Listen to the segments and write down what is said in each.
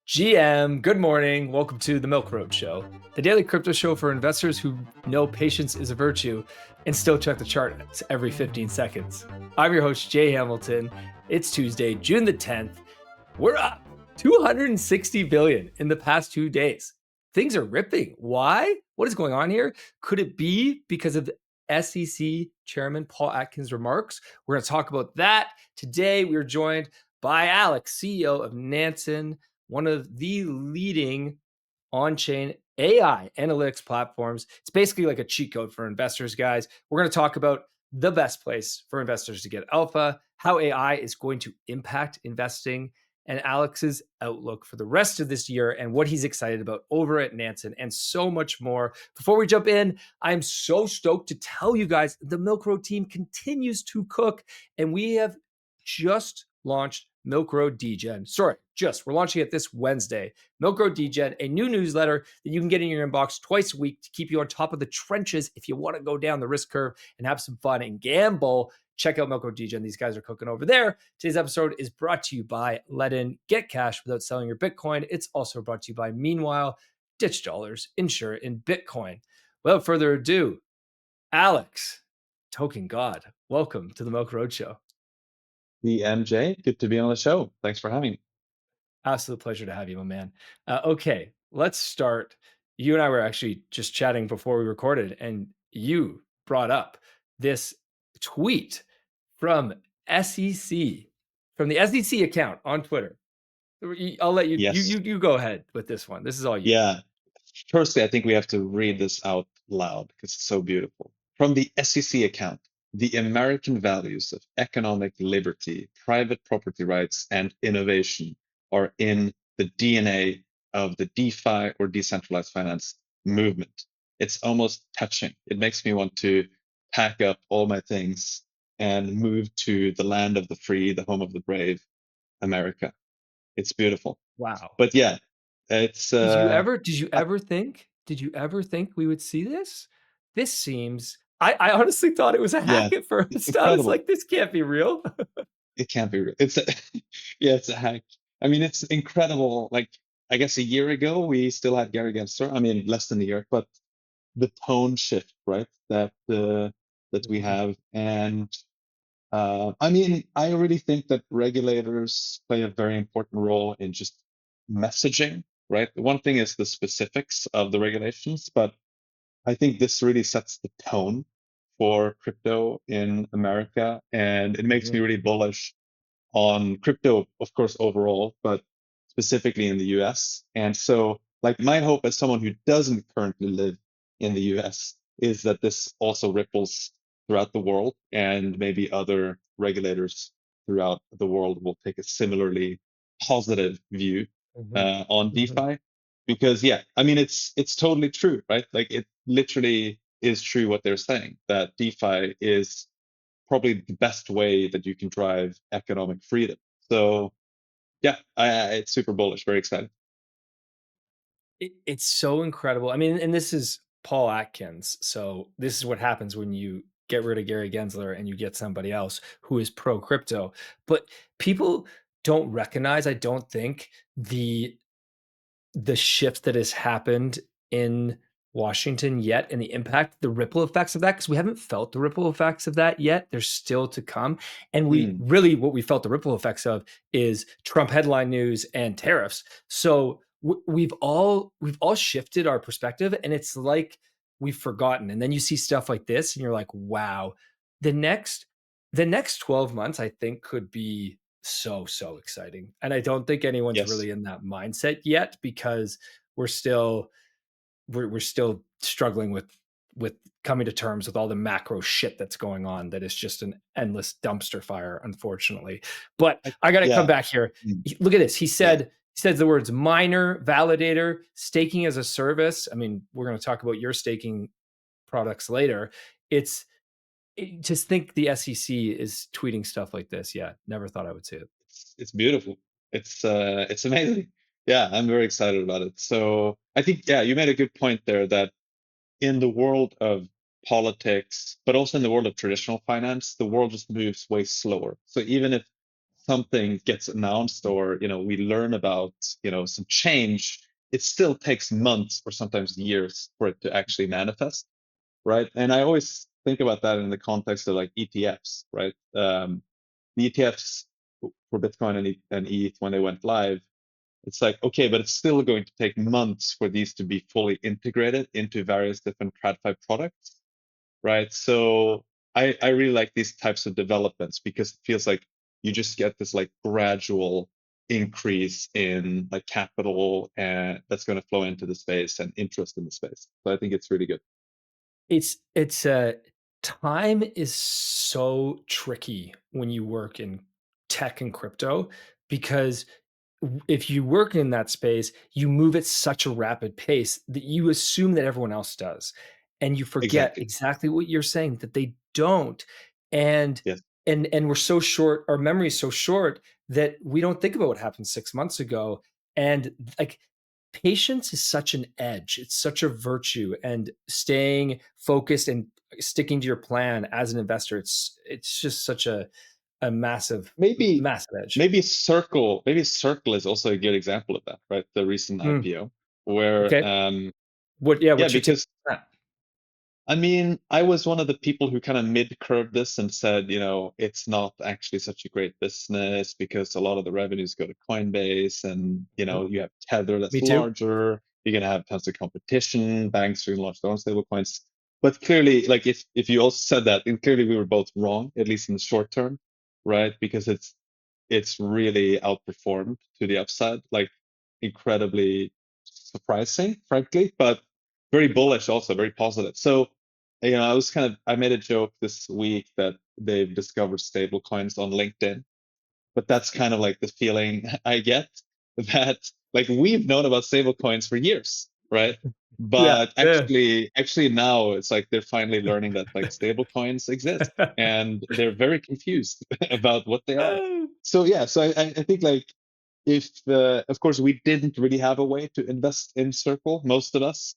GM, good morning. Welcome to the Milk Road Show, the daily crypto show for investors who know patience is a virtue and still check the charts every 15 seconds. I'm your host, Jay Hamilton. It's Tuesday, June the 10th. We're up 260 billion in the past 2 days. Things are ripping. Why? What is going on here? Could it be because of the SEC Chairman Paul Atkins' remarks? We're going to talk about that. Today, we are joined by Alex, CEO of Nansen, one of the leading on-chain AI analytics platforms. It's basically like a cheat code for investors, guys. We're going to talk about the best place for investors to get alpha, how AI is going to impact investing, and Alex's outlook for the rest of this year and what he's excited about over at Nansen, and so much more. Before we jump in, I'm so stoked to tell you guys the Milk Road team continues to cook, and we have just launched Milk Road Degen. We're launching it this Wednesday. Milk Road Degen, a new newsletter that you can get in your inbox twice a week to keep you on top of the trenches if you want to go down the risk curve and have some fun and gamble. Check out Milk Road Degen. These guys are cooking over there. Today's episode is brought to you by Ledn. Get cash without selling your Bitcoin. It's also brought to you by Meanwhile. Ditch dollars, insure in Bitcoin. Without further ado, Alex, Token God, welcome to the Milk Road Show. The MJ, good to be on the show. Thanks for having me. Absolute pleasure to have you, my man. Okay, let's start. You and I were actually just chatting before we recorded, and you brought up this tweet from SEC, from the SEC account on Twitter. I'll let you, Yes. you go ahead with this one. This is all you. Yeah. Firstly, I think we have to read this out loud because it's so beautiful. From the SEC account, the American values of economic liberty, private property rights, and innovation are in the DNA of the DeFi or decentralized finance movement. It's almost touching. It makes me want to pack up all my things and move to the land of the free, the home of the brave, America. It's beautiful. Wow. But yeah, it's Did you ever think we would see this? This seems, I honestly thought it was a yeah, hack at it's first. I was incredible. like, this can't be real. It can't be real. It's a, yeah, it's a hack. I mean, it's incredible. Like, I guess a year ago we still had Gary Gensler. I mean, less than a year, but the tone shift, right? That we have, and I mean, I really think that regulators play a very important role in just messaging, right? One thing is the specifics of the regulations, but I think this really sets the tone for crypto in America, and it makes me Mhm. really bullish on crypto, of course, overall, but specifically in the US. And so, like, my hope as someone who doesn't currently live in the US is that this also ripples throughout the world, and maybe other regulators throughout the world will take a similarly positive view Mhm. on Mhm. DeFi. Because yeah, I mean, it's totally true, right? Like, it literally is true what they're saying, that DeFi is probably the best way that you can drive economic freedom. So yeah, it's super bullish, very excited. It's so incredible. I mean, and this is Paul Atkins. So this is what happens when you get rid of Gary Gensler and you get somebody else who is pro crypto. But people don't recognize, I don't think, the shift that has happened in Washington yet, and the impact, the ripple effects of that, because we haven't felt the ripple effects of that yet. There's still to come. And we Mm, really, what we felt the ripple effects of is Trump headline news and tariffs. So we've all shifted our perspective, and it's like we've forgotten. And then you see stuff like this, and you're like, wow, the next the next 12 months, I think, could be so exciting. And I don't think anyone's yes. really in that mindset yet, because we're still we're still struggling with coming to terms with all the macro shit that's going on, that is just an endless dumpster fire, unfortunately. But I got to come Yeah. back here. Mm, Look at this. yeah. He says the words miner, validator, staking as a service. I mean, we're going to talk about your staking products later. It's just think the SEC is tweeting stuff like this. Yeah, never thought I would see it. It's beautiful. It's amazing. Yeah, I'm very excited about it. So I think, yeah, you made a good point there that in the world of politics, but also in the world of traditional finance, the world just moves way slower. So even if something gets announced or we learn about some change, it still takes months or sometimes years for it to actually manifest, right? And I always think about that in the context of like ETFs, right? The ETFs for Bitcoin and ETH when they went live, it's like, okay, but it's still going to take months for these to be fully integrated into various different TradFi products, right? So I really like these types of developments because it feels like you just get this like gradual increase in like capital and that's going to flow into the space and interest in the space. So I think it's really good. It's time is so tricky when you work in tech and crypto because if you work in that space, you move at such a rapid pace that you assume that everyone else does. And you forget Exactly. exactly what you're saying that they don't. And Yes. and we're so short, our memory is so short that we don't think about what happened 6 months ago. And like patience is such an edge. It's such a virtue. And staying focused and sticking to your plan as an investor, it's just such a massive, Maybe massive edge. maybe Circle is also a good example of that, right? The recent Mm, IPO where okay. yeah, What's your take because on that? I mean, I was one of the people who kind of mid-curved this and said, it's not actually such a great business because a lot of the revenues go to Coinbase and, Yep. you have Tether that's Me too. larger. You're going to have tons of competition. Banks are going to launch their own stable coins. But clearly, like if you also said that, then clearly we were both wrong, at least in the short term, right? Because it's really outperformed to the upside, like incredibly surprising, frankly, but very bullish also, very positive. So I made a joke this week that they've discovered stable coins on LinkedIn, but that's kind of like the feeling I get that like we've known about stable coins for years, right? Yeah. But Yeah. actually now it's like they're finally learning that like stable coins exist and they're very confused about what they are. So yeah, so I think like if of course we didn't really have a way to invest in Circle, most of us,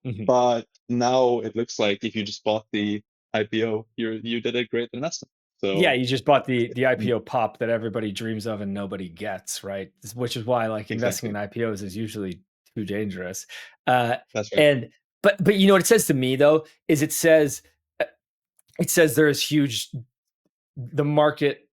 Mhm. but now it looks like if you just bought the IPO, you did a great investment. Yeah, So you just bought the mm, IPO pop that everybody dreams of and nobody gets, right? Which is why like investing in exactly, IPOs is usually too dangerous. Uh, that's right. and but you know what it says to me though is uh, it says there is huge the market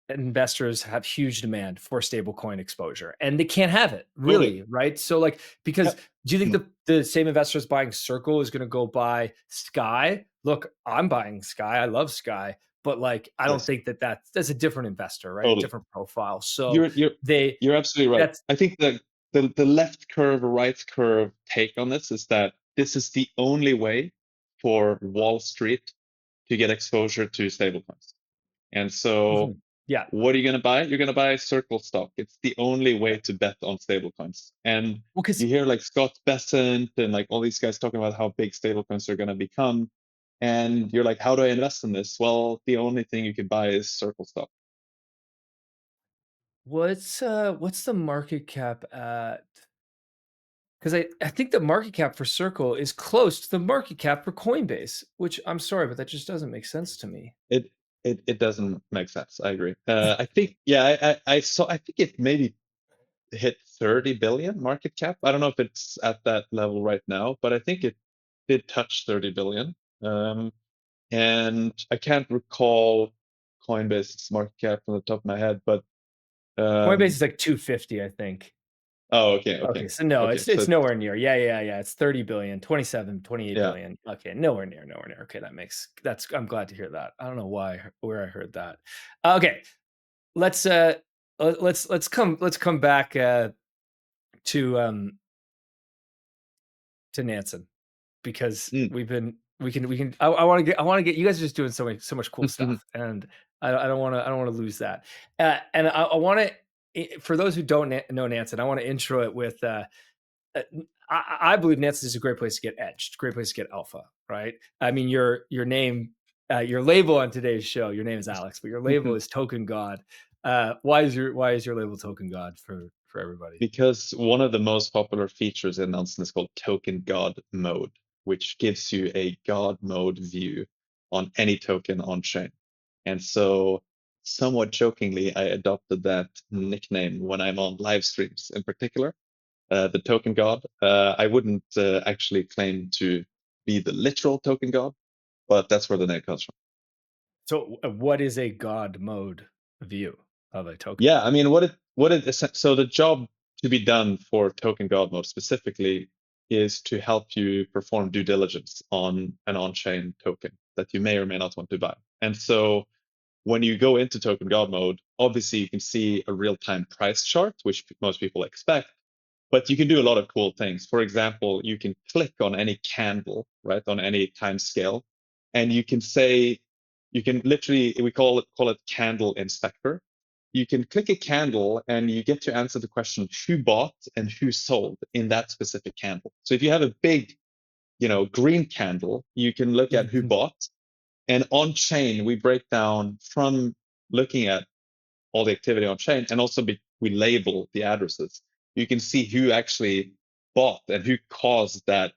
investors have huge demand for stablecoin exposure and they can't have it Totally. really, right? So like because Yep. do you think Mm, the same investors buying Circle is going to go buy Sky? Look, I'm buying Sky. I love Sky, but like I don't yes, think that's a different investor, right? A totally. different profile. So You're you're they you're absolutely right. that's I think that the left curve, right curve take on this is that this is the only way for Wall Street to get exposure to stablecoins. And so Mhm. Yeah. what are you going to buy? You're going to buy Circle stock. It's the only way to bet on stablecoins. And Well, because you hear like Scott Bessent and like all these guys talking about how big stablecoins are going to become. And you're like, how do I invest in this? Well, the only thing you can buy is Circle stock. what's the market cap at? Because I think the market cap for Circle is close to the market cap for Coinbase, which I'm sorry, but that just doesn't make sense to me. It it doesn't make sense. I agree. I think yeah, I saw. I think it maybe hit 30 billion market cap. I don't know if it's at that level right now, but I think it did touch 30 billion. Um, and I can't recall Coinbase's market cap from the top of my head, but Coinbase um, is like 250, I think. oh, okay, Okay, okay, so no, okay. So it's nowhere near. Yeah, yeah, yeah. It's 30 billion, 27, 28 yeah, billion. Okay, nowhere near, nowhere near. Okay, that's I'm glad to hear that. I don't know where I heard that. Okay, let's let's come back to to Nansen because mm. we can I want to get you guys are just doing so much cool stuff and I don't want to lose that. And I want to for those who don't know Nansen, I want to intro it with uh, I believe Nansen is a great place to get edged, great place to get alpha, right? I mean, your name, your label on today's show, your name is Alex, but your label is Token God. Why is your label Token God for everybody? Because one of the most popular features in Nansen is called Token God Mode, which gives you a God mode view on any token on chain. And so somewhat jokingly, I adopted that nickname when I'm on live streams in particular, the token god. I wouldn't actually claim to be the literal token god, but that's where the name comes from. So, what is a God mode view of a token? Yeah, I mean, so the job to be done for token god mode specifically is to help you perform due diligence on an on-chain token that you may or may not want to buy. And so when you go into token god mode, obviously you can see a real-time price chart, which most people expect, but you can do a lot of cool things. For example, you can click on any candle, right, on any time scale, and you can say, you can literally, we call it candle inspector. You can click a candle and you get to answer the question who bought and who sold in that specific candle. So if you have a big, green candle, you can look at who Mhm. bought. And on chain, we break down from looking at all the activity on chain, and also we label the addresses. You can see who actually bought and who caused that,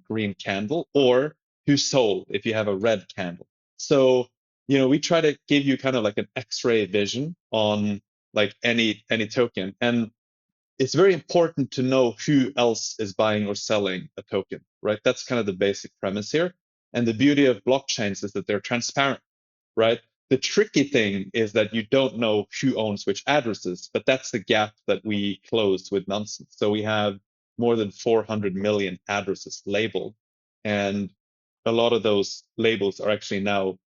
green candle, or who sold if you have a red candle. So, we try to give you kind of like an X-ray vision on like any token. And it's very important to know who else is buying or selling a token, right? That's kind of the basic premise here. And the beauty of blockchains is that they're transparent, right? The tricky thing is that you don't know who owns which addresses, but that's the gap that we closed with Nansen. So we have more than 400 million addresses labeled, and a lot of those labels are actually now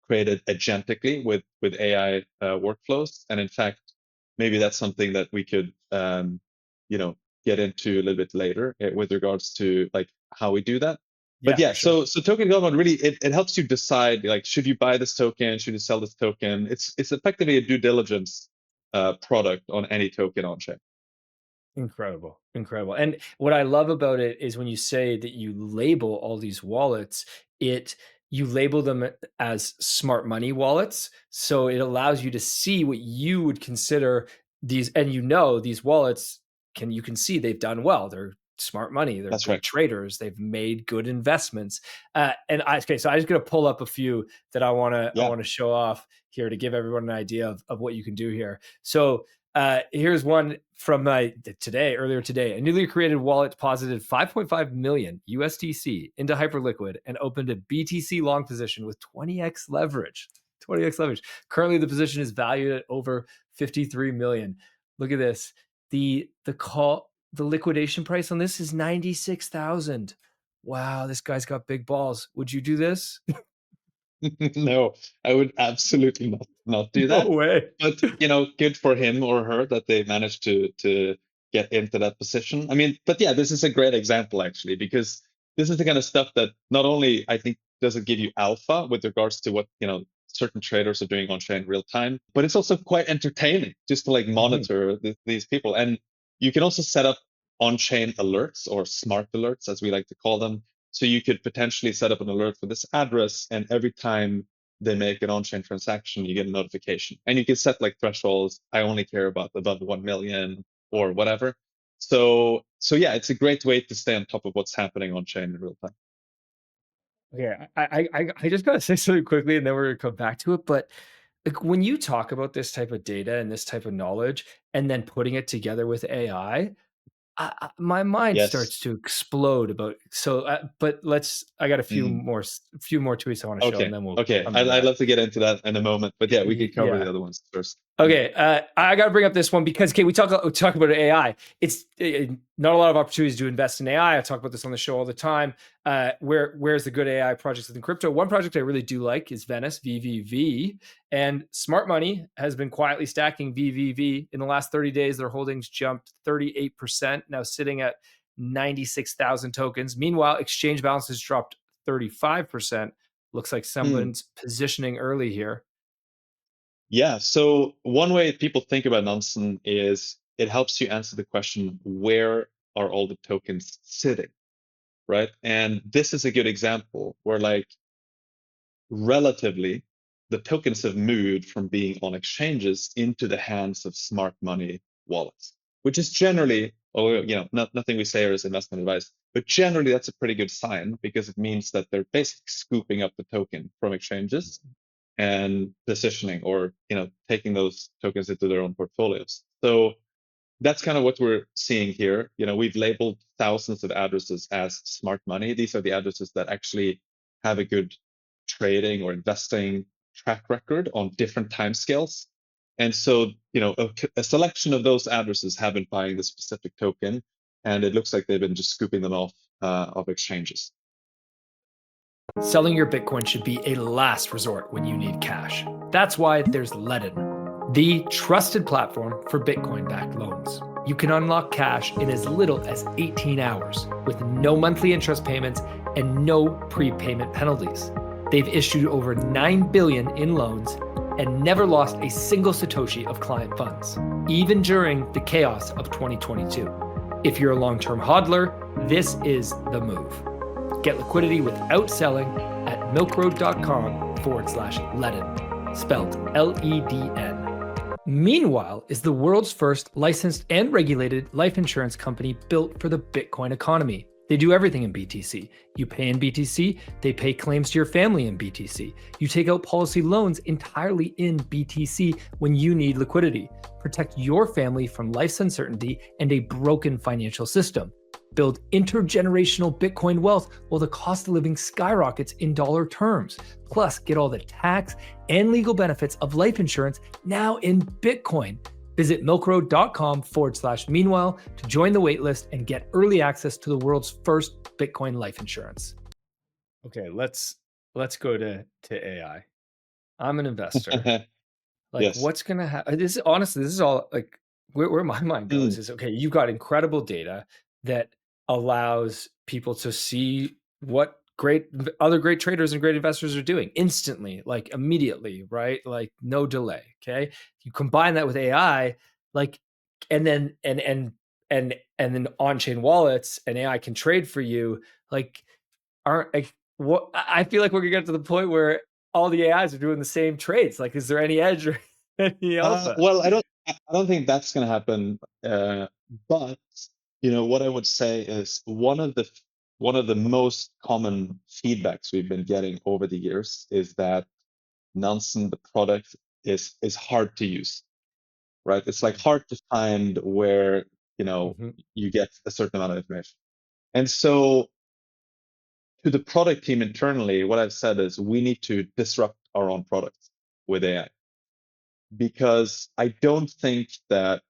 created agentically with AI workflows. And in fact, maybe that's something that we could get into a little bit later with regards to like how we do that. But Yeah, yeah, for sure. so token development really it helps you decide like should you buy this token, should you sell this token. It's effectively a due diligence product on any token on chain. Incredible, incredible. And what I love about it is when you say that you label all these wallets, it you label them as smart money wallets. So it allows you to see what you would consider these, and these wallets you can see they've done well. They're smart money, they're That's good right. traders, they've made good investments. So I'm just gonna pull up a few that I Yeah. wanna show off here to give everyone an idea of what you can do here. So here's one from earlier today. A newly created wallet deposited 5.5 million USDC into Hyperliquid and opened a BTC long position with 20x leverage. 20x leverage. Currently, the position is valued at over 53 million. Look at this. The liquidation price on this is 96,000. Wow, this guy's got big balls. Would you do this? No, I would absolutely not do No that. way. But good for him or her that they managed to get into that position. I mean, but yeah, this is a great example actually, because this is the kind of stuff that not only I think does it give you alpha with regards to what certain traders are doing on chain real time, but it's also quite entertaining just to like Mhm. monitor these people. And you can also set up on-chain alerts or smart alerts, as we like to call them, so you could potentially set up an alert for this address, and every time they make an on-chain transaction, you get a notification. And you can set like thresholds. I only care about above 1 million or whatever. So yeah, it's a great way to stay on top of what's happening on chain in real time. Okay, I just gotta say something quickly, and then we're gonna come back to it. But like when you talk about this type of data and this type of knowledge, and then putting it together with AI, my mind Yes. starts to explode about. So, but I got Mm. a few more tweets I want to show, and Okay. then we'll Okay. come to I'd that. love to get into that in a moment, but yeah, we can cover Yeah. the other ones first. Mm. Okay, I got to bring up this one because we talk about AI. It's not a lot of opportunities to invest in AI. I talk about this on the show all the time. Where's the good AI projects within crypto? One project I really do like is Venice VVV, and Smart Money has been quietly stacking VVV. In the last 30 days, their holdings jumped 38%, now sitting at 96,000 tokens. Meanwhile, exchange balances dropped 35%. Looks like Mm. someone's positioning early here. Yeah. So one way people think about Nansen is it helps you answer the question, where are all the tokens sitting? Right. And this is a good example where like relatively the tokens have moved from being on exchanges into the hands of smart money wallets, which is generally, or nothing we say here is investment advice, but generally that's a pretty good sign because it means that they're basically scooping up the token from exchanges and positioning, or taking those tokens into their own portfolios. So that's kind of what we're seeing here. We've labeled thousands of addresses as smart money. These are the addresses that actually have a good trading or investing track record on different timescales. And so, a selection of those addresses have been buying the specific token, and it looks like they've been just scooping them off of exchanges. Selling your Bitcoin should be a last resort when you need cash. That's why there's Ledn, the trusted platform for Bitcoin-backed loans. You can unlock cash in as little as 18 hours with no monthly interest payments and no prepayment penalties. They've issued over $9 billion in loans and never lost a single Satoshi of client funds, even during the chaos of 2022. If you're a long-term hodler, this is the move. Get liquidity without selling at milkroad.com/Ledn, spelled Ledn. Meanwhile is the world's first licensed and regulated life insurance company built for the Bitcoin economy. They do everything in BTC. You pay in BTC, they pay claims to your family in BTC. You take out policy loans entirely in BTC when you need liquidity. Protect your family from life's uncertainty and a broken financial system. Build intergenerational Bitcoin wealth while the cost of living skyrockets in dollar terms. Plus, get all the tax and legal benefits of life insurance now in Bitcoin. Visit milkroad.com/meanwhile to join the waitlist and get early access to the world's first Bitcoin life insurance. Okay, let's go to AI. I'm an investor. Yes. What's gonna happen? This is all like where my mind goes is, okay, you've got incredible data that allows people to see what other great traders and great investors are doing instantly, like immediately, right? Like no delay. Okay. You combine that with AI, and then on-chain wallets and AI can trade for you. What I feel like we're gonna get to the point where all the AIs are doing the same trades. Like, is there any edge or any alpha? Well, I don't think that's going to happen. But what I would say is one of the most common feedbacks we've been getting over the years is that Nansen, the product, is hard to use, right? It's like hard to find where you get a certain amount of information. And so to the product team internally, what I've said is we need to disrupt our own product with AI, because I don't think that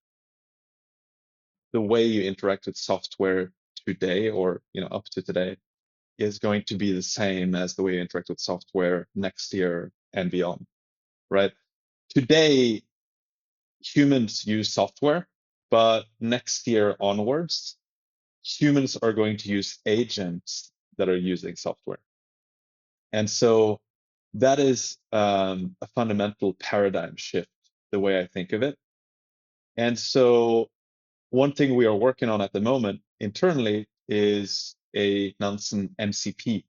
the way you interact with software today, or up to today, is going to be the same as the way you interact with software next year and beyond, right? Today, humans use software, but next year onwards, humans are going to use agents that are using software. And so that is a fundamental paradigm shift, the way I think of it. And so one thing we are working on at the moment internally is a Nansen MCP,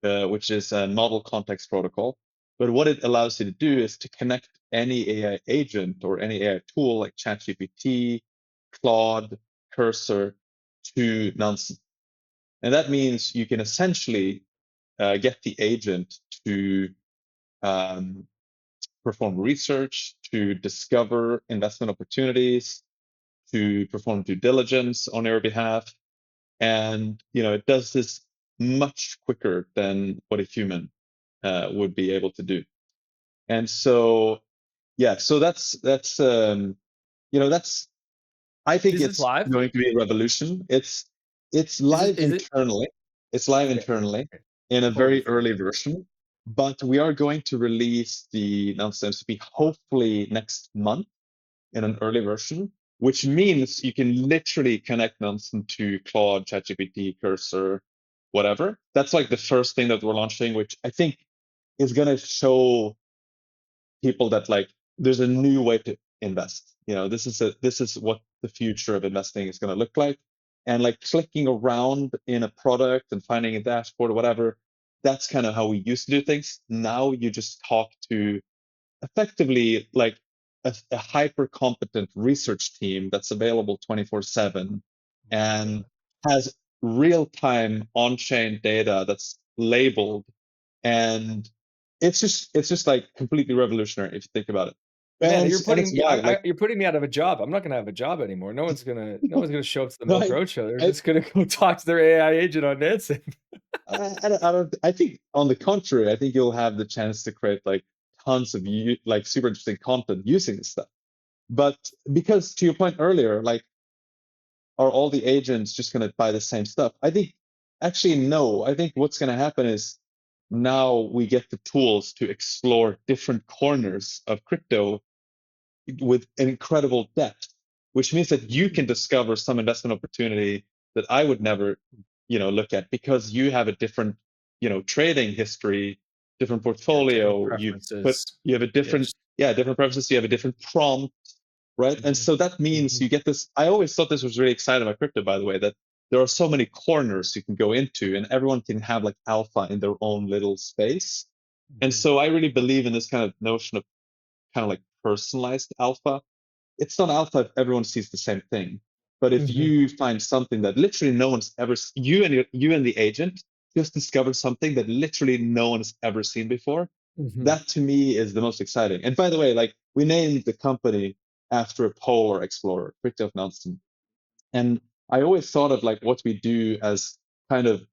which is a model context protocol. But what it allows you to do is to connect any AI agent or any AI tool like ChatGPT, Claude, Cursor to Nansen. And that means you can essentially get the agent to perform research, to discover investment opportunities, to perform due diligence on your behalf. And it does this much quicker than what a human would be able to do. And so that's I think it's live? going to be a revolution. It's live internally. It's live internally in a very early version, but we are going to release the Nansen MCP hopefully next month in an early version, which means you can literally connect Nansen to Claude, ChatGPT, Cursor, whatever. That's like the first thing that we're launching, which I think is going to show people that there's a new way to invest. This is what the future of investing is going to look like. And clicking around in a product and finding a dashboard or whatever, that's kind of how we used to do things. Now you just talk to effectively a hyper competent research team that's available 24/7 and has real time on chain data that's labeled, and it's just like completely revolutionary if you think about it. Man, And it's wild. Like you're putting me out of a job. I'm not gonna have a job anymore. No one's gonna show up to the no, Milk Roadshow. They're I, just gonna go talk to their AI agent on Nansen. I think on the contrary, I think you'll have the chance to create like tons of like super interesting content using this stuff. But because to your point earlier, like, are all the agents just going to buy the same stuff? I think actually no. I think what's going to happen is now we get the tools to explore different corners of crypto with incredible depth, which means that you can discover some investment opportunity that I would never, look at because you have a different, trading history, different Yeah, different portfolio. preferences. You have a different, Yes. yeah, different preferences. You have a different prompt, right? And Mhm, so that means mhm, you get this. I always thought this was really exciting about crypto, by the way, that there are so many corners you can go into, and everyone can have like alpha in their own little space. And mhm, so I really believe in this kind of notion of kind of like personalized alpha. It's not alpha if everyone sees the same thing. But if mhm, you find something that literally no one's ever, you and the agent just discovered something that literally no one's ever seen before, mhm. that to me is the most exciting. And by the way, like we named the company after a polar explorer, Fridtjof Nansen. And I always thought of like what we do as kind of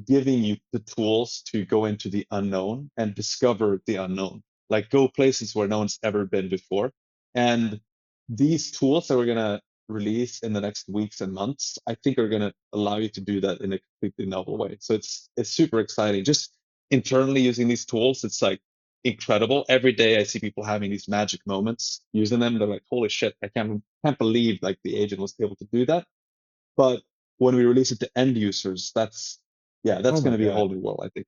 giving you the tools to go into the unknown and discover the unknown, like go places where no one's ever been before. And these tools that we're going to release in the next weeks and months, I think are going to allow you to do that in a completely novel way. So it's super exciting. Just internally using these tools, it's like incredible. Every day I see people having these magic moments using them. They're like, holy shit, I can't believe like the agent was able to do that. But when we release it to end users, Oh that's going my to be a god. whole new world, I think.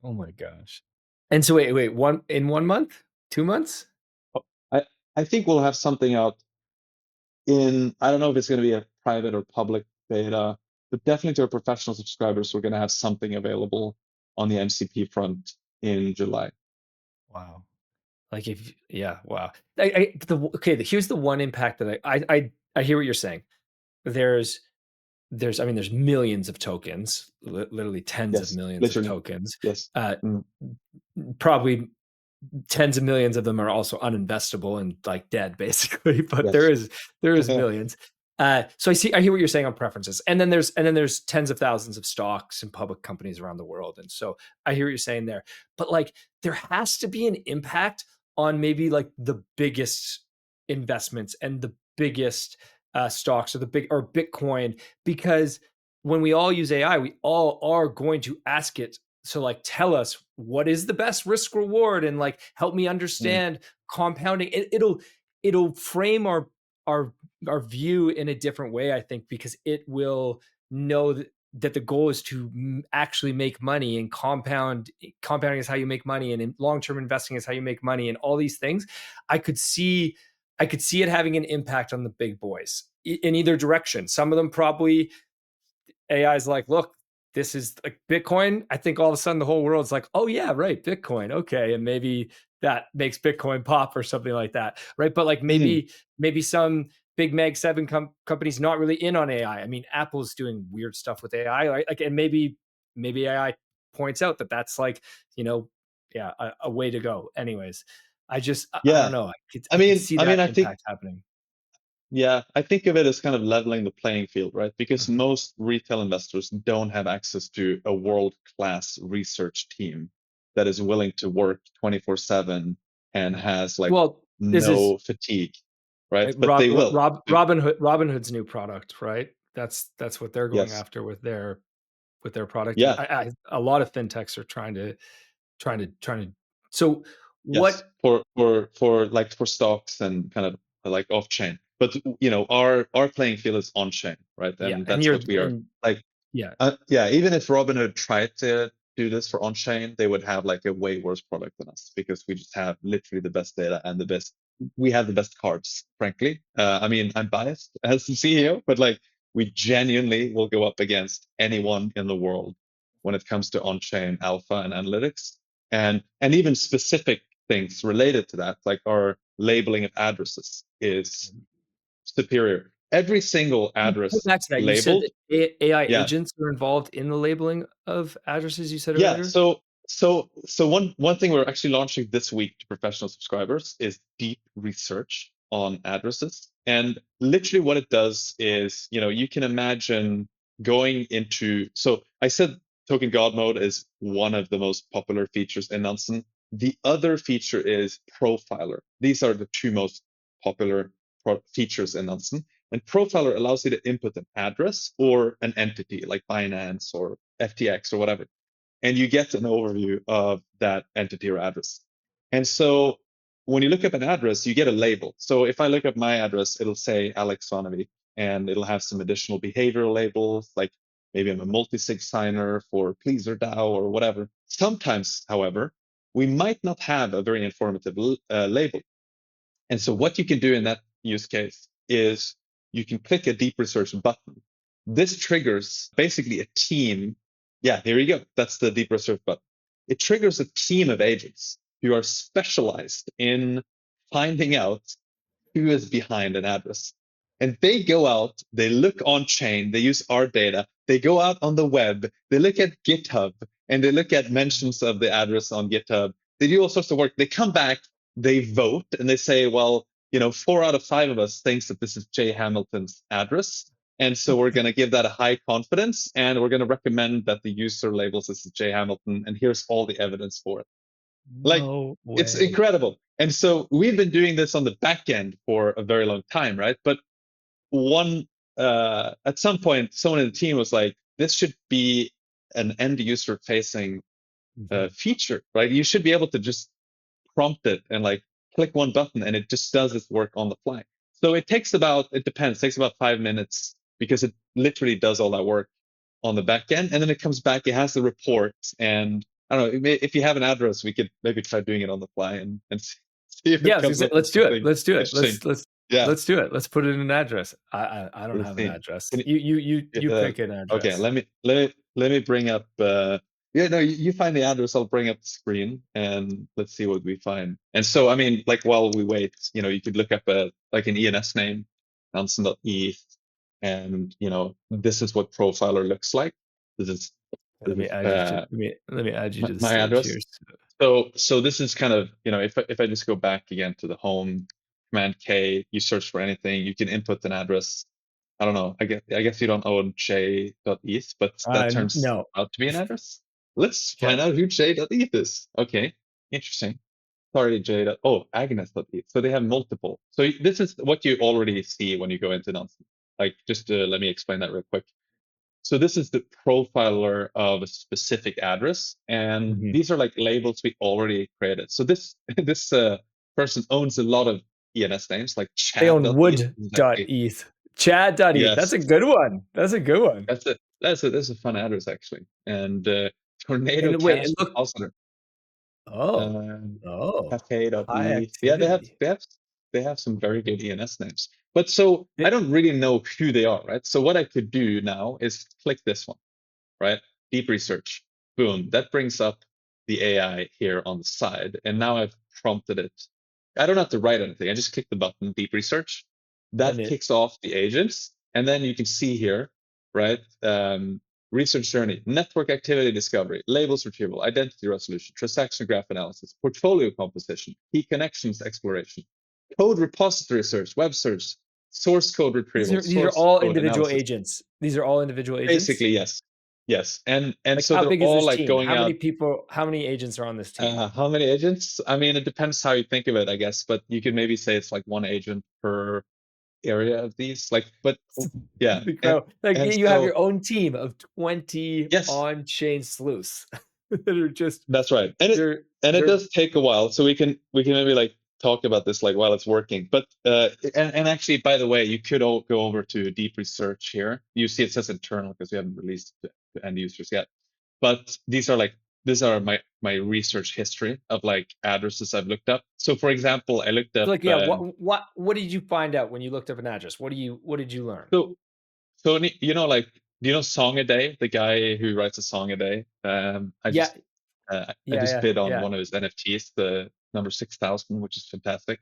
Oh my gosh. And so wait, one month? 2 months? Oh, I think we'll have something out I don't know if it's going to be a private or public beta, but definitely to our professional subscribers, we're going to have something available on the MCP front in July. Wow. Like if yeah, wow. Here's the one impact that I hear what you're saying. There's I mean there's millions of tokens, literally tens of Yes, millions of literally. tokens. Yes. Uh Mm. Probably tens of millions of them are also uninvestable and like dead basically, but Yes. there is millions. So I hear what you're saying on preferences, and then there's tens of thousands of stocks and public companies around the world, and so I hear what you're saying there. But like there has to be an impact on maybe like the biggest investments and the biggest stocks or the big or Bitcoin, because when we all use AI, we all are going to ask it, so like tell us what is the best risk reward and like help me Mm. understand compounding. It'll frame our our view in a different way, I think, because it will know that the goal is to actually make money, and compounding is how you make money, and in long-term investing is how you make money, and all these things. I could see i could see it having an impact on the big boys in either direction. Some of them probably AI is like, look, this is like Bitcoin. I think all of a sudden the whole world's like, oh yeah, right, Bitcoin, okay, and maybe that makes Bitcoin pop or something like that, right? But like Mm. maybe some big Mag Seven companies not really in on AI. I mean, Apple's doing weird stuff with AI, right? Like, and maybe AI points out that that's like, you know, yeah, a way to go. Anyways, I don't Yeah. know. I I could mean, see I that mean, I think impact happening. Yeah, I think of it as kind of leveling the playing field, right? Because Mhm. most retail investors don't have access to a world-class research team that is willing to work 24/7 and has like Well, this is no fatigue, right? Like But they will. Robinhood's new product, right? That's what they're going Yes. after with their product, and Yeah. a lot of fintechs are trying to. So Yes. what For like for stocks and kind of like off chain. But our playing field is on chain, right? Yeah, And and that's you're what we are. and Like yeah. yeah, even if Robinhood tried to do this for on-chain, they would have like a way worse product than us because we just have literally the best data and we have the best cards, frankly. I mean, I'm biased as the CEO, but like we genuinely will go up against anyone in the world when it comes to on-chain alpha and analytics and even specific things related to that, like our labeling of addresses is superior. Every single Go address back to that. You said labeled, that AI yeah, agents are involved in the labeling of addresses, you said yeah. earlier? So one thing we're actually launching this week to professional subscribers is deep research on addresses. And literally what it does is, you can imagine going into, so I said token god mode is one of the most popular features in Nansen. The other feature is profiler. These are the two most popular features in Nansen. And profiler allows you to input an address or an entity like Binance or FTX or whatever, and you get an overview of that entity or address. And so when you look up an address, you get a label. So if I look up my address, it'll say Alex Svanevik, and it'll have some additional behavioral labels, like maybe I'm a multi-sig signer for Pleaser DAO or whatever. Sometimes, however, we might not have a very informative label. And so what you can do in that use case is you can click a deep research button. This triggers basically a team. Yeah, here you go. That's the deep research button. It triggers a team of agents who are specialized in finding out who is behind an address. And they go out, they look on chain, they use our data, they go out on the web, they look at GitHub, and they look at mentions of the address on GitHub. They do all sorts of work. They come back, they vote, and they say, well, 4 out of 5 of us thinks that this is Jay Hamilton's address. And so we're going to give that a high confidence, and we're going to recommend that the user labels this as Jay Hamilton, and here's all the evidence for it. Like, No it's way. incredible. And so we've been doing this on the back end for a very long time, right? But at some point, someone in the team was like, this should be an end user facing feature, right? You should be able to just prompt it and like click one button and it just does its work on the fly. So it takes about, it depends, takes about 5 minutes because it literally does all that work on the back end. And then it comes back, it has the reports. And I don't know, if you have an address, we could maybe try doing it on the fly and see if Yeah, it I was gonna comes say, up with let's do it. something Let's do it. interesting. Yeah, Let's do it. Let's put it in an address. I don't let's have an see. address. Can You pick an okay, address. let me bring up yeah, no, you find the address, I'll bring up the screen and let's see what we find. And so I mean, like while we wait, you could look up like an ENS name, Nansen.eth, and this is what profiler looks like. This is Let this me is add you to let me add you to the my stage address. here. So this is kind of, if I just go back again to the home, Command K, you search for anything, you can input an address. I don't know. I guess you don't own j.eth, but that turns No. out to be an address. Let's Okay. find out who j.eth is. Okay, interesting. Sorry, j. Oh, Agnes.eth. So they have multiple. So this is what you already see when you go into Nansen. Like, just let me explain that real quick. So this is the profiler of a specific address, and Mhm. these are like labels we already created. So this this person owns a lot of ENS names, like They own Chad.eth. Exactly. wood.eth. Chad.eth. That's Yes, a good one. That's a good one. that's a fun address actually. And Tornado And wait, Cash and look. Depositor, Oh. um, Oh. High Cafe.eth. Yeah, activity. they have some very good ENS names. But so I It, don't really know who they are, right? So what I could do now is click this one, right? Deep research. Boom. That brings up the AI here on the side. And now I've prompted it. I don't have to write anything. I just click the button, deep research. and That it kicks off the agents. And then you can see here, right? Research journey, network activity discovery, labels retrieval, identity resolution, transaction graph analysis, portfolio composition, key connections exploration, code repository search, web search, source code retrieval, these are source all code individual analysis. agents. These are all individual agents. Basically, yes. Yes. And Like so how they're big is all this like team? going How many out. people, how many agents are on this team? How many agents? I mean, it depends how you think of it, I guess, but you could maybe say it's like one agent per area of these. Like, but yeah. And Incredible. Like and you have so your own team of 20 yes, on-chain sleuths that are just that's right. they're And it they're does take a while. So we can maybe like talk about this like while it's working. But and actually, by the way, you could all go over to deep research here. You see it says internal because we haven't released it to end users yet. But these are my research history of like addresses I've looked up. So for example, I looked so up like yeah, what did you find out when you looked up an address? What did you learn? so so like, do you know Song a Day, the guy who writes a song a day? Yeah, I just bid on yeah. one of his NFTs, the number 6,000, which is fantastic.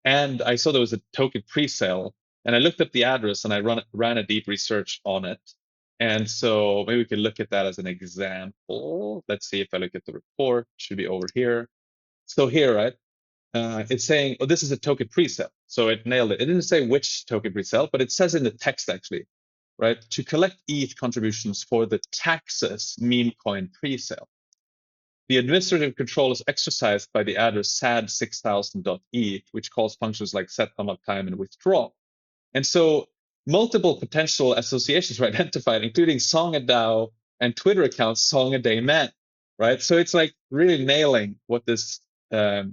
And I saw there was a token pre-sale, and I looked up the address and I ran a deep research on it. And so maybe we can look at that as an example. Let's see if I look at the report, should be over here. So here, right, it's saying, oh, this is a token presale. So it nailed it. It didn't say which token presale, but it says in the text actually, right, to collect ETH contributions for the taxes meme coin presale. The administrative control is exercised by the address sad6000.eth, which calls functions like set unlock time and withdraw. And so multiple potential associations were identified, including SongADAO and Twitter account SongADayMan, right? So it's like really nailing what this What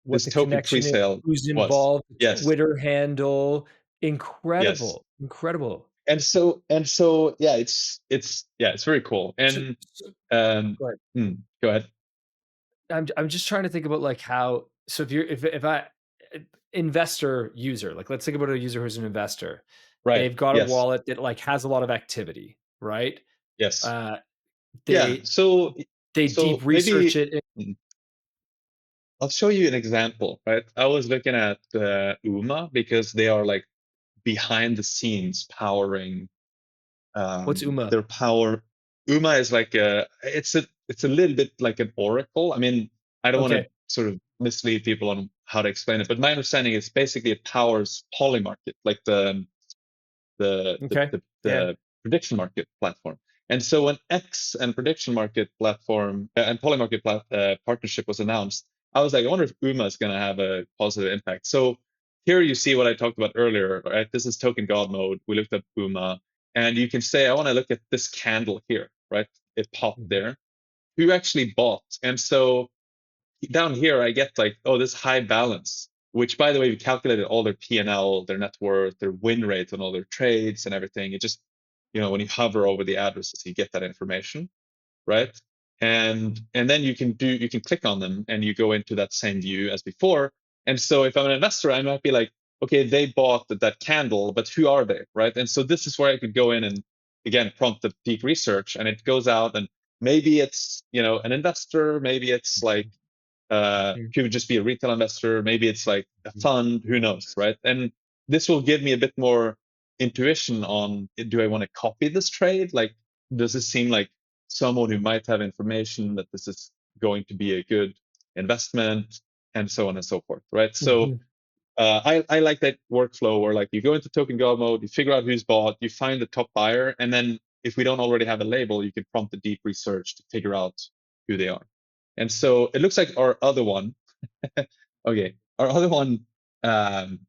this the token connection is, presale who's was. involved, the Yes, Twitter handle. yes. Incredible. And so yeah, it's yeah, it's very cool. So, And so um, go ahead. go ahead. I'm just trying to think about like how, so if I investor user, like let's think about a user who's an investor. Right. They've got a Yes. wallet that like has a lot of activity, right? Yes. Uh, Yeah. they they So deep research maybe it. mm, I'll show you an example, right? I was looking at UMA because they are like behind the scenes powering What's UMA? their power. UMA is like it's a little bit like an oracle. I mean, I don't want to Okay. sort of mislead people on how to explain it, but my understanding is basically it powers Polymarket, like the the Okay. the, Yeah. the prediction market platform. And so when X and prediction market platform and Polymarket partnership was announced, I was like, I wonder if UMA is going to have a positive impact. So here you see what I talked about earlier, right? This is token God mode. We looked at UMA, and you can say, I want to look at this candle here, right? It popped Mhm. there. Who actually bought? And so down here, I get like, oh, this high balance, which by the way, we calculated all their P&L, their net worth, their win rate on all their trades and everything. It just, when you hover over the addresses, you get that information, right? And then you can click on them and you go into that same view as before. And so if I'm an investor, I might be like, okay, they bought that candle, but who are they, right? And so this is where I could go in and again prompt the deep research, and it goes out and maybe it's an investor, maybe it's like Mhm. could just be a retail investor, maybe it's like a Mhm. fund, who knows, right? And this will give me a bit more intuition on, do I want to copy this trade? Like, does it seem like someone who might have information that this is going to be a good investment, and so on and so forth, right? So Mhm. I like that workflow where like you go into token go mode, you figure out who's bought, you find the top buyer, and then if we don't already have a label, you can prompt the deep research to figure out who they are. And so it looks like our other one, okay, our other one, um,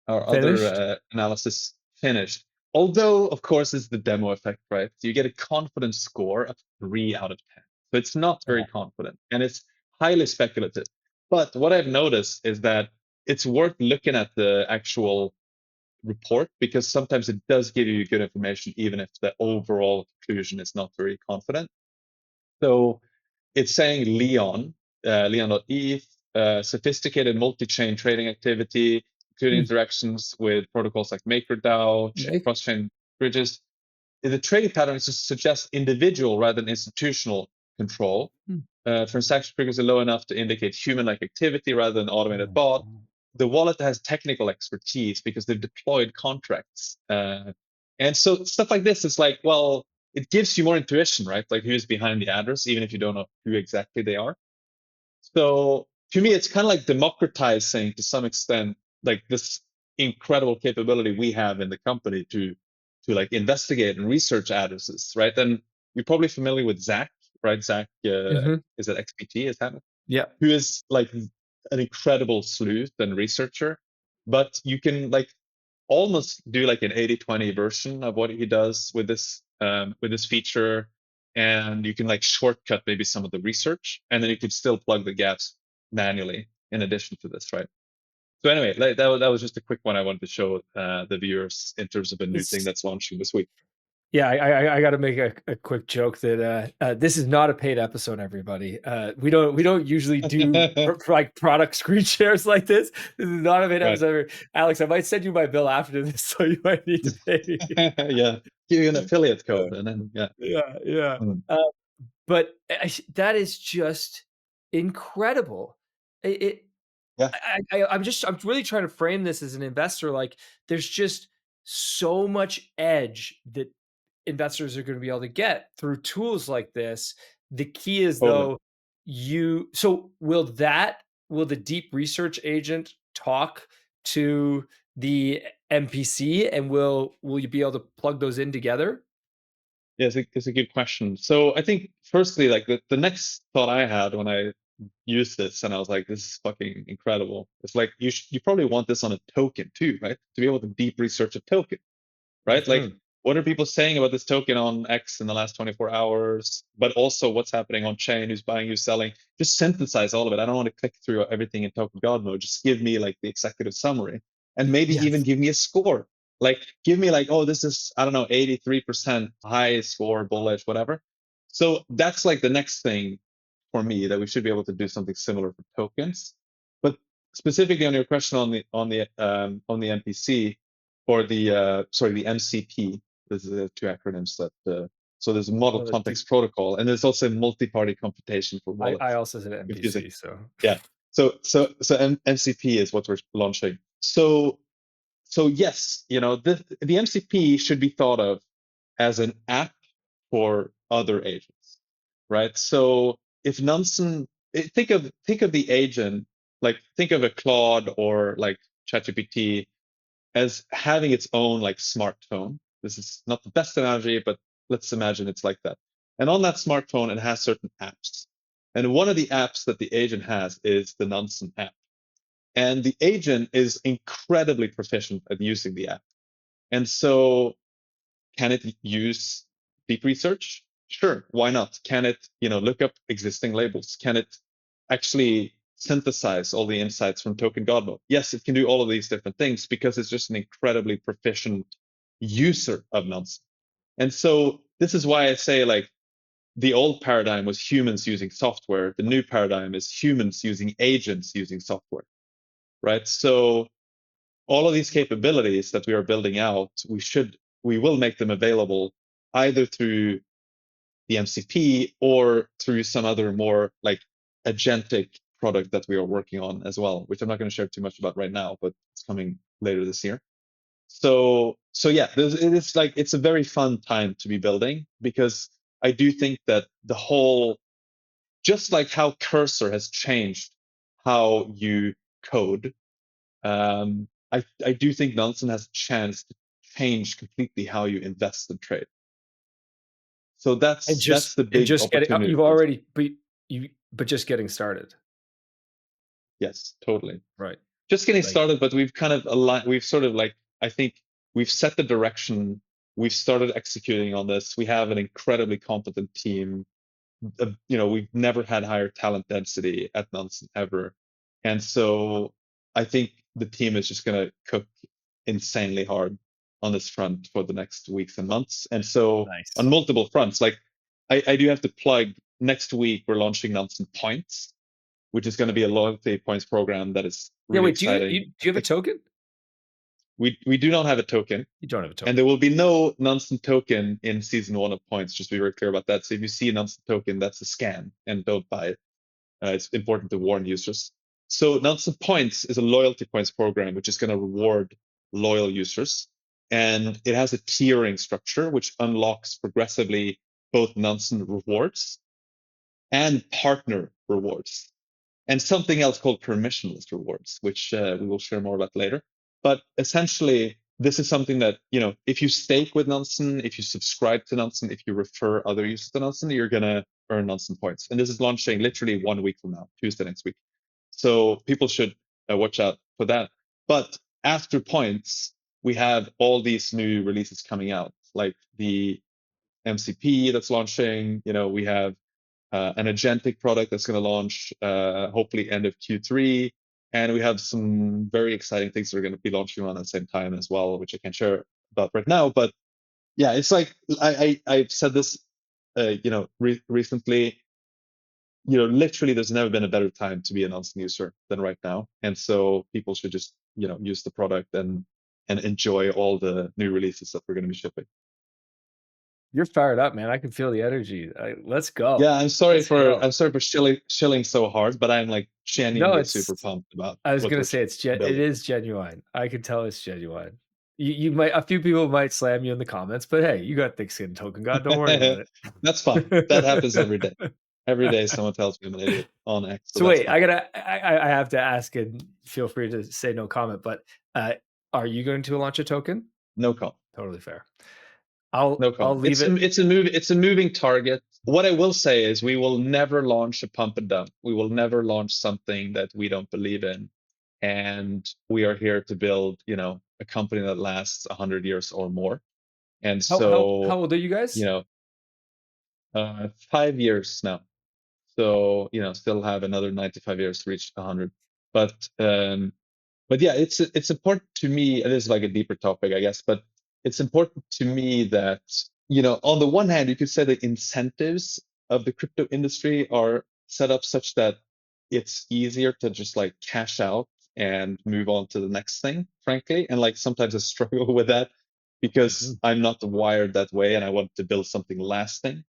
our other Finished. analysis finished. Although, of course, it's the demo effect, right? So you get a confidence score of 3 out of 10. So it's not very confident and it's highly speculative. But what I've noticed is that it's worth looking at the actual report because sometimes it does give you good information, even if the overall conclusion is not very confident. So it's saying Leon, Leon.eth, sophisticated multi-chain trading activity, including Mm. interactions with protocols like MakerDAO, Make. cross-chain bridges. The trading patterns suggest individual rather than institutional control. Mm. Transaction triggers are low enough to indicate human-like activity rather than automated bot. The wallet has technical expertise because they've deployed contracts. And so stuff like this is like, well, it gives you more intuition, right? Like who's behind the address, even if you don't know who exactly they are. So to me, it's kind of like democratizing to some extent, like this incredible capability we have in the company to like investigate and research addresses, right? And you're probably familiar with Zach, right? Zach, Mhm. is it XPT? Is that Yeah. who is like an incredible sleuth and researcher, but you can like almost do like an 80-20 version of what he does with this feature, and you can like shortcut maybe some of the research, and then you could still plug the gaps manually in addition to this, right? So anyway, like, that was just a quick one I wanted to show the viewers in terms of a new thing It's that's launching this week. Yeah, I got to make a quick joke that this is not a paid episode, everybody. We don't usually do like product screen shares like this. This is not a paid Right. episode. Alex, I might send you my bill after this, so you might need to pay me. Yeah. Give you an affiliate code and then yeah. Yeah, yeah. Mm. But that is just incredible. It Yeah. I'm really trying to frame this as an investor. Like, there's just so much edge that investors are going to be able to get through tools like this. The key is Totally. though, so will the deep research agent talk to the MPC, and will you be able to plug those in together? Yeah, it's a good question. So I think firstly, like the next thought I had when I used this and I was like, this is fucking incredible. It's like you probably want this on a token too, right? To be able to deep research a token, right? Like, Mhm. what are people saying about this token on X in the last 24 hours? But also what's happening on chain, who's buying, who's selling. Just synthesize all of it. I don't want to click through everything in token God mode. Just give me like the executive summary and maybe even Yes. give me a score. Like, give me like, oh, this is, I don't know, 83% high score, bullish, whatever. So that's like the next thing for me, that we should be able to do something similar for tokens. But specifically on your question on the MPC, or the MCP. This is the two acronyms that. So there's a model Well, context protocol, and there's also multi-party computation for I wallets. also said Confusing. MPC, so Yeah. So MCP is what we're launching. So yes, the MCP should be thought of as an app for other agents, right? So if Nansen, think of the agent, like think of a Claude or like ChatGPT as having its own like smartphone. This is not the best analogy, but let's imagine it's like that. And on that smartphone, it has certain apps. And one of the apps that the agent has is the Nansen app. And the agent is incredibly proficient at using the app. And so can it use deep research? Sure, why not? Can it, look up existing labels? Can it actually synthesize all the insights from token God mode? Yes, it can do all of these different things because it's just an incredibly proficient user of Nansen. And so this is why I say like the old paradigm was humans using software. The new paradigm is humans using agents using software, right? So all of these capabilities that we are building out, we will make them available either through the MCP or through some other more like agentic product that we are working on as well, which I'm not going to share too much about right now, but it's coming later this year. So yeah, it's a very fun time to be building, because I do think that the whole, just like how Cursor has changed how you code, I do think Nansen has a chance to change completely how you invest and trade. So and that's the big just getting opportunity you've for us. already but just getting started, Yes, totally. right? Just getting Like, started, but we've kind of aligned. We've sort of like, I think we've set the direction. We've started executing on this. We have an incredibly competent team. We've never had higher talent density at Nansen ever, and so I think the team is just going to cook insanely hard on this front for the next weeks and months. And so on nice. multiple fronts, like I do have to plug, next week we're launching Nansen Points, which is going to be a loyalty points program that is Yeah, really wait, do exciting. you have a token? We do not have a token, You don't have a and token. there will be no Nansen token in season one of Points. Just to be very clear about that. So if you see a Nansen token, that's a scam, and don't buy it. It's important to warn users. So Nansen Points is a loyalty points program, which is going to reward loyal users. And it has a tiering structure, which unlocks progressively both Nansen rewards and partner rewards, and something else called permissionless rewards, which we will share more about later. But essentially, this is something that, if you stake with Nansen, if you subscribe to Nansen, if you refer other users to Nansen, you're going to earn Nansen points. And this is launching literally 1 week from now, Tuesday next week. So people should watch out for that. But after points, we have all these new releases coming out, like the MCP that's launching. We have an agentic product that's going to launch hopefully end of Q3. And we have some very exciting things that are going to be launching on at the same time as well, which I can't share about right now. But yeah, it's like I've said this, recently. Literally, there's never been a better time to be an Nansen user than right now, and so people should just use the product and enjoy all the new releases that we're going to be shipping. You're fired up, man. I can feel the energy. Let's go. Yeah, I'm sorry Let's for go. I'm sorry for shilling so hard, but I'm like No, genuinely super pumped about I was what gonna we're say it building. is genuine. I can tell it's genuine. You might, a few people might slam you in the comments, but hey, you got thick skin, token god. Don't worry about That's fine. That happens every day. Every day someone tells me I'm an idiot on X. So that's wait, fine. I have to ask, and feel free to say no comment, but are you going to launch a token? No comment. Totally fair. No I'll comment. leave it. It's a moving target. What I will say is we will never launch a pump and dump. We will never launch something that we don't believe in. And we are here to build, a company that lasts 100 years or more. And How so, old are you you guys? know, 5 years now. So, still have another 95 years to reach 100. But yeah, it's important to me, and this is like a deeper topic, I guess, but it's important to me that, on the one hand, you could say the incentives of the crypto industry are set up such that it's easier to just like cash out and move on to the next thing, frankly. And like sometimes I struggle with that because I'm not wired that way and I want to build something lasting.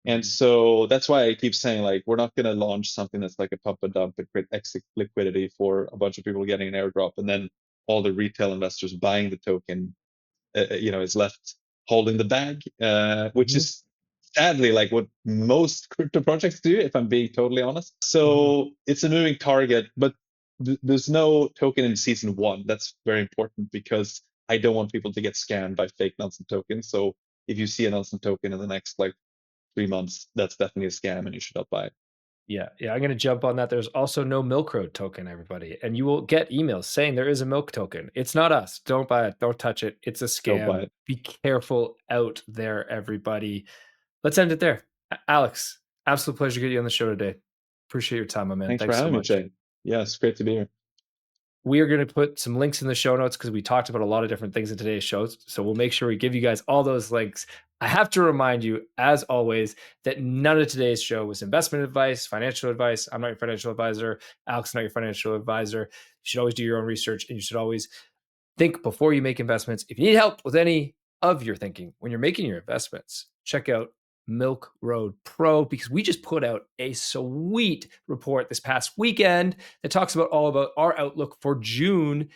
And so that's why I keep saying, like, we're not going to launch something that's like a pump and dump and create extra liquidity for a bunch of people getting an airdrop, and then all the retail investors buying the token, is left holding the bag, which is sadly like what most crypto projects do, if I'm being totally honest. So it's a moving target, but there's no token in season one. That's very important because I don't want people to get scammed by fake Nansen tokens. So if you see a Nansen token in the next like 3 months, that's definitely a scam and you should not buy it. Yeah, I'm going to jump on that. There's also no Milk Road token, everybody, and you will get emails saying there is a milk token. It's not us. Don't buy it. Don't touch it. It's a Don't buy scam. it. Be careful out there, everybody. Let's end it there. Alex, absolute pleasure to get you on the show today. Appreciate your time, my man. Thanks for Thanks so having me, much. Jay. Yeah, it's great to be here. We are going to put some links in the show notes because we talked about a lot of different things in today's shows. So we'll make sure we give you guys all those links. I have to remind you, as always, that none of today's show was investment advice, financial advice. I'm not your financial advisor. Alex is not your financial advisor. You should always do your own research, and you should always think before you make investments. If you need help with any of your thinking when you're making your investments, check out Milk Road Pro, because we just put out a sweet report this past weekend that talks about all about our outlook for June.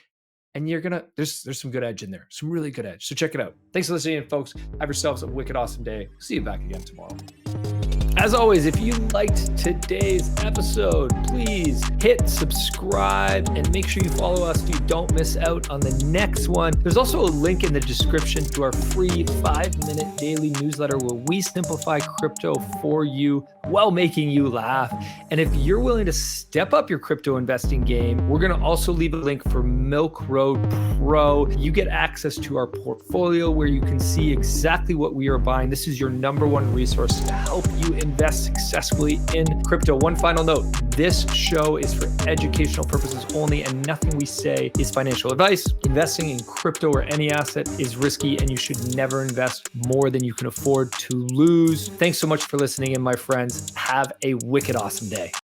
And there's some good edge in there, some really good edge. So check it out. Thanks for listening, folks. Have yourselves a wicked awesome day. See you back again tomorrow. As always, if you liked today's episode, please hit subscribe and make sure you follow us so you don't miss out on the next one. There's also a link in the description to our free 5-minute daily newsletter where we simplify crypto for you while making you laugh. And if you're willing to step up your crypto investing game, we're going to also leave a link for Milk Road Pro. You get access to our portfolio where you can see exactly what we are buying. This is your #1 resource to help you invest successfully in crypto. One final note, this show is for educational purposes only, and nothing we say is financial advice. Investing in crypto or any asset is risky, and you should never invest more than you can afford to lose. Thanks so much for listening in, my friends. Have a wicked awesome day.